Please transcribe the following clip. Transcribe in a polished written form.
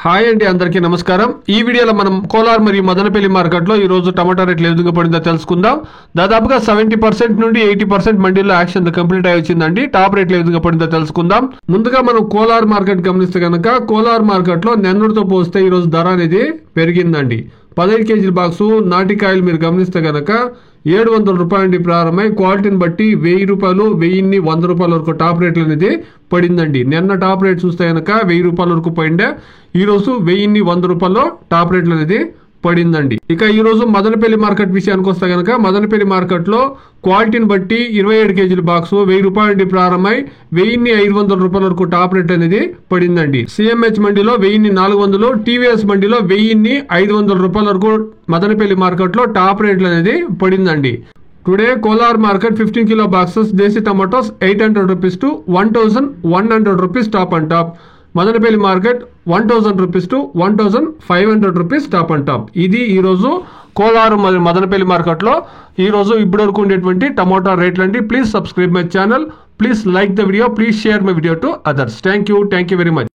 Hi అండి, అందరికీ నమస్కారం. ఈ వీడియోలో మనం కోలార్ మరియు మదనపల్లి మార్కెట్లో ఈ రోజు టమాటా రేట్లు ఏ విధంగా పడిందో తెలుసుకుందాం. దాదాపుగా 70% నుండి 80% మండీలో యాక్షన్ కంప్లీట్ అయి వచ్చిందండి. టాప్ రేట్లు ఏ విధంగా పడిందో తెలుసుకుందాం. ముందుగా మనం కోలార్ మార్కెట్ గమనిస్తే కనుక కోలార్ మార్కెట్లో నిన్నటితో పోస్తే ఈ రోజు ధర అనేది పెరిగిందండి. 15 కేజీల బాక్సు నాటికాయలు మీరు గమనిస్తే కనుక 700 రూపాయల నుండి ప్రారంభమై క్వాలిటీని బట్టి 1000 రూపాయలు 1000 రూపాయల వరకు టాప్ రేట్లు అనేది పడిందండి. నిన్న టాప్ రేట్ చూస్తే కనుక 1000 రూపాయల వరకు పోయిండే, ఈ రోజు 1000 రూపాయలు టాప్ రేట్లు అనేది పడిందండి. ఇక ఈ రోజు మదనపల్లి మార్కెట్ విషయానికి వస్తే కనుక మదనపల్లి మార్కెట్ లో క్వాలిటీని బట్టి 27 కేజీల బాక్స్ 1000 రూపాయల నుండి ప్రారంభమై 1500 రూపాయల వరకు టాప్ రేట్ అనేది పడిందండి. సిఎంహెచ్ మండీలో 1400, టీవీఎస్ మండీలో 1500 రూపాయల వరకు మదనపల్లి మార్కెట్ లో టాప్ రేట్లు అనేది పడిందండి. Today Kolar market 15 kilo boxes desi tomatoes 800 rupees to 1100 rupees top and top. Madanapalle market 1000 rupees to 1500 rupees top and top. ఇది ఈ రోజు కోలారు మరియు మదనపల్లి మార్కెట్ లో ఈ రోజు ఇప్పటి వరకు ఉండేటువంటి టమాటా రేట్లు అండి. Please subscribe my channel, please like the video, please share my video to others. Thank you very much.